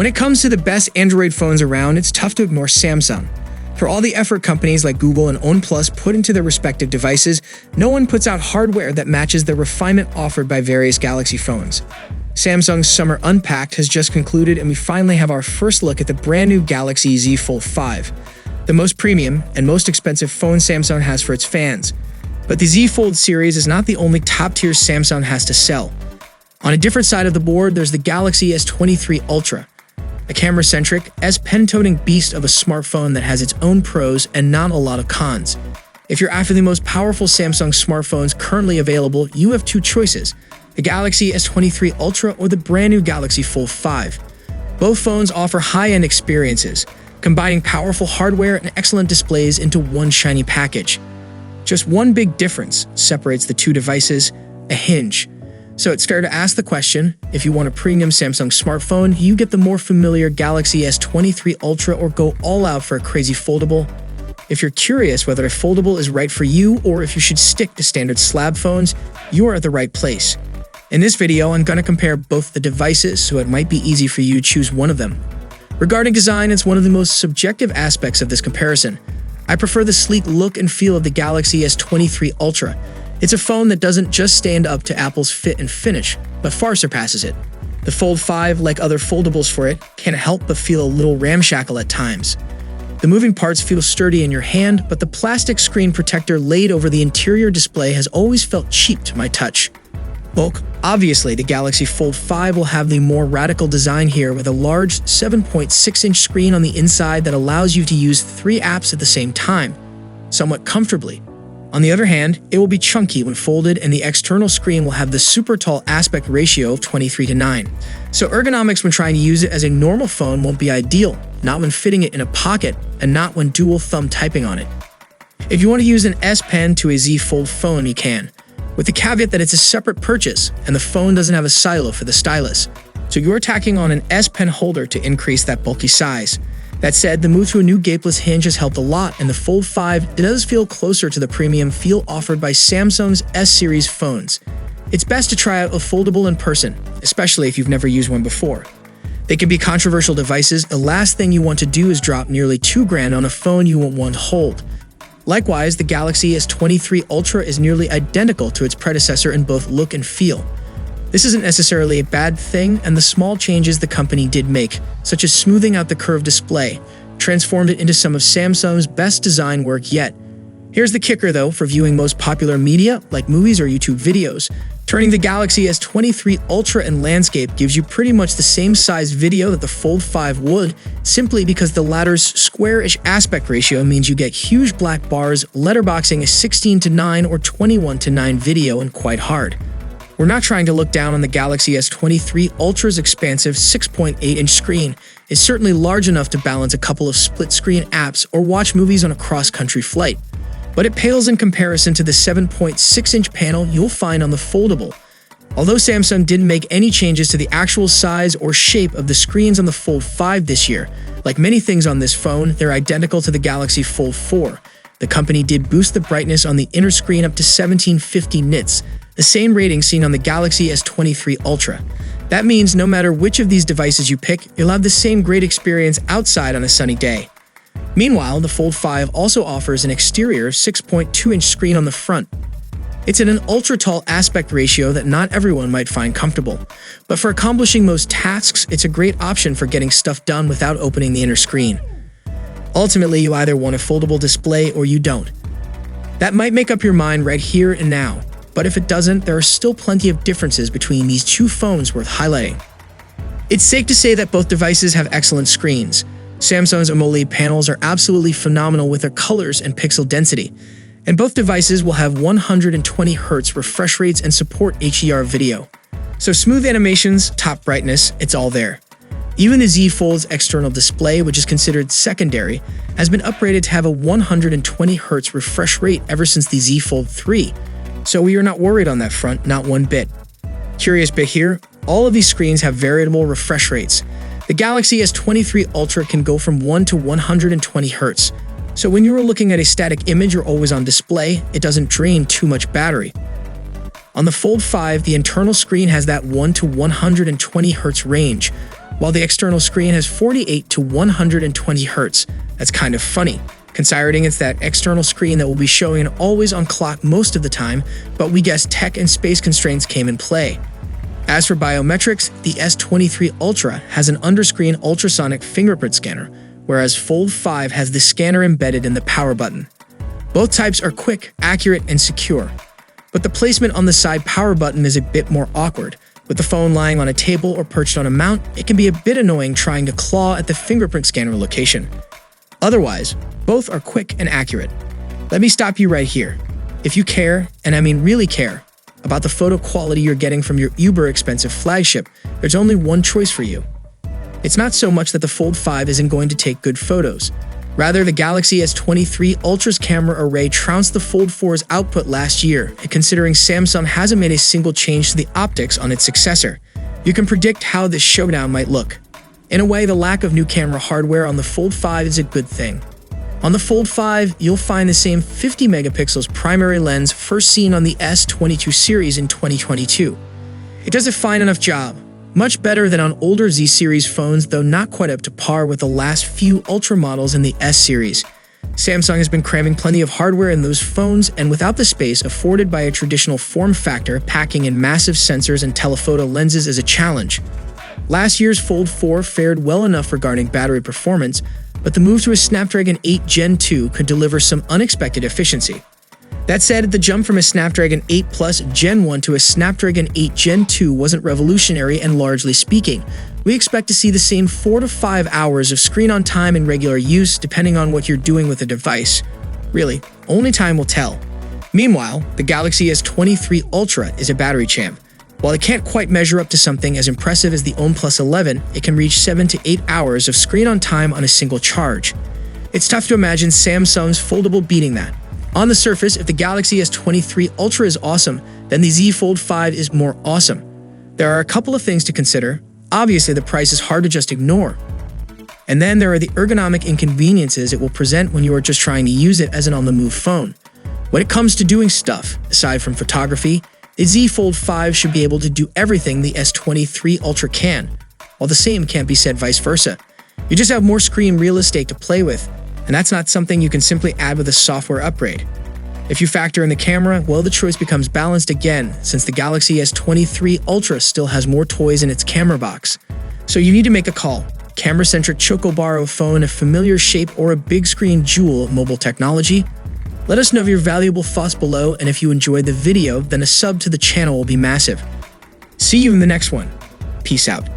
When it comes to the best Android phones around, it's tough to ignore Samsung. For all the effort companies like Google and OnePlus put into their respective devices, no one puts out hardware that matches the refinement offered by various Galaxy phones. Samsung's Summer Unpacked has just concluded, and we finally have our first look at the brand new Galaxy Z Fold 5, the most premium and most expensive phone Samsung has for its fans. But the Z Fold series is not the only top-tier Samsung has to sell. On a different side of the board, there's the Galaxy S23 Ultra, a camera-centric, S-Pen-toting beast of a smartphone that has its own pros and not a lot of cons. If you're after the most powerful Samsung smartphones currently available, you have two choices: the Galaxy S23 Ultra or the brand new Galaxy Fold 5. Both phones offer high-end experiences, combining powerful hardware and excellent displays into one shiny package. Just one big difference separates the two devices: a hinge. So it's fair to ask the question, if you want a premium Samsung smartphone, you get the more familiar Galaxy S23 Ultra or go all out for a crazy foldable? If you're curious whether a foldable is right for you or if you should stick to standard slab phones, you are at the right place. In this video, I'm going to compare both the devices, so it might be easy for you to choose one of them. Regarding design, it's one of the most subjective aspects of this comparison. I prefer the sleek look and feel of the Galaxy S23 Ultra. It's a phone that doesn't just stand up to Apple's fit and finish, but far surpasses it. The Fold 5, like other foldables for it, can't help but feel a little ramshackle at times. The moving parts feel sturdy in your hand, but the plastic screen protector laid over the interior display has always felt cheap to my touch. Look, obviously the Galaxy Fold 5 will have the more radical design here, with a large 7.6-inch screen on the inside that allows you to use 3 apps at the same time, somewhat comfortably. On the other hand, it will be chunky when folded, and the external screen will have the super tall aspect ratio of 23:9. So ergonomics when trying to use it as a normal phone won't be ideal, not when fitting it in a pocket, and not when dual thumb typing on it. If you want to use an S Pen to a Z Fold phone, you can, with the caveat that it's a separate purchase and the phone doesn't have a silo for the stylus. So you're tacking on an S Pen holder to increase that bulky size. That said, the move to a new gapeless hinge has helped a lot, and the Fold 5 does feel closer to the premium feel offered by Samsung's S-series phones. It's best to try out a foldable in person, especially if you've never used one before. They can be controversial devices. The last thing you want to do is drop nearly $2,000 on a phone you won't want to hold. Likewise, the Galaxy S23 Ultra is nearly identical to its predecessor in both look and feel. This isn't necessarily a bad thing, and the small changes the company did make, such as smoothing out the curved display, transformed it into some of Samsung's best design work yet. Here's the kicker though: for viewing most popular media, like movies or YouTube videos, turning the Galaxy S23 Ultra in landscape gives you pretty much the same size video that the Fold 5 would, simply because the latter's square-ish aspect ratio means you get huge black bars letterboxing a 16:9 or 21:9 video, and quite hard. We're not trying to look down on the Galaxy S23 Ultra's expansive 6.8-inch screen. It's certainly large enough to balance a couple of split-screen apps or watch movies on a cross-country flight. But it pales in comparison to the 7.6-inch panel you'll find on the foldable. Although Samsung didn't make any changes to the actual size or shape of the screens on the Fold 5 this year, like many things on this phone, they're identical to the Galaxy Fold 4. The company did boost the brightness on the inner screen up to 1750 nits, the same rating seen on the Galaxy S23 Ultra. That means no matter which of these devices you pick, you'll have the same great experience outside on a sunny day. Meanwhile, the Fold 5 also offers an exterior 6.2-inch screen on the front. It's in an ultra-tall aspect ratio that not everyone might find comfortable, but for accomplishing most tasks, it's a great option for getting stuff done without opening the inner screen. Ultimately, you either want a foldable display or you don't. That might make up your mind right here and now, but if it doesn't, there are still plenty of differences between these two phones worth highlighting. It's safe to say that both devices have excellent screens. Samsung's AMOLED panels are absolutely phenomenal with their colors and pixel density, and both devices will have 120Hz refresh rates and support HDR video. So smooth animations, top brightness, it's all there. Even the Z Fold's external display, which is considered secondary, has been upgraded to have a 120Hz refresh rate ever since the Z Fold 3. So we are not worried on that front, not one bit. Curious bit here, all of these screens have variable refresh rates. The Galaxy S23 Ultra can go from 1 to 120 Hz. So when you are looking at a static image or always on display, it doesn't drain too much battery. On the Fold 5, the internal screen has that 1 to 120 Hz range, while the external screen has 48 to 120 Hz. That's kind of funny, considering it's that external screen that will be showing an always-on clock most of the time, but we guess tech and space constraints came in play. As for biometrics, the S23 Ultra has an underscreen ultrasonic fingerprint scanner, whereas Fold 5 has the scanner embedded in the power button. Both types are quick, accurate, and secure. But the placement on the side power button is a bit more awkward. With the phone lying on a table or perched on a mount, it can be a bit annoying trying to claw at the fingerprint scanner location. Otherwise, both are quick and accurate. Let me stop you right here. If you care, and I mean really care, about the photo quality you're getting from your uber expensive flagship, there's only one choice for you. It's not so much that the Fold 5 isn't going to take good photos. Rather, the Galaxy S23 Ultra's camera array trounced the Fold 4's output last year, and considering Samsung hasn't made a single change to the optics on its successor, you can predict how this showdown might look. In a way, the lack of new camera hardware on the Fold 5 is a good thing. On the Fold 5, you'll find the same 50 megapixels primary lens first seen on the S22 series in 2022. It does a fine enough job. Much better than on older Z-series phones, though not quite up to par with the last few Ultra models in the S-series. Samsung has been cramming plenty of hardware in those phones, and without the space afforded by a traditional form factor, packing in massive sensors and telephoto lenses is a challenge. Last year's Fold 4 fared well enough regarding battery performance, but the move to a Snapdragon 8 Gen 2 could deliver some unexpected efficiency. That said, the jump from a Snapdragon 8 Plus Gen 1 to a Snapdragon 8 Gen 2 wasn't revolutionary, and largely speaking, we expect to see the same 4 to 5 hours of screen-on time in regular use depending on what you're doing with the device. Really, only time will tell. Meanwhile, the Galaxy S23 Ultra is a battery champ. While it can't quite measure up to something as impressive as the OnePlus 11, it can reach 7 to 8 hours of screen-on time on a single charge. It's tough to imagine Samsung's foldable beating that. On the surface, if the Galaxy S23 Ultra is awesome, then the Z Fold 5 is more awesome. There are a couple of things to consider. Obviously, the price is hard to just ignore. And then there are the ergonomic inconveniences it will present when you are just trying to use it as an on-the-move phone. When it comes to doing stuff, aside from photography, the Z Fold 5 should be able to do everything the S23 Ultra can, while the same can't be said vice versa. You just have more screen real estate to play with, and that's not something you can simply add with a software upgrade. If you factor in the camera, well, the choice becomes balanced again, since the Galaxy S23 Ultra still has more toys in its camera box. So you need to make a call. Camera-centric Chocobar phone, a familiar shape, or a big screen jewel of mobile technology? Let us know your valuable thoughts below, and if you enjoyed the video, then a sub to the channel will be massive. See you in the next one. Peace out.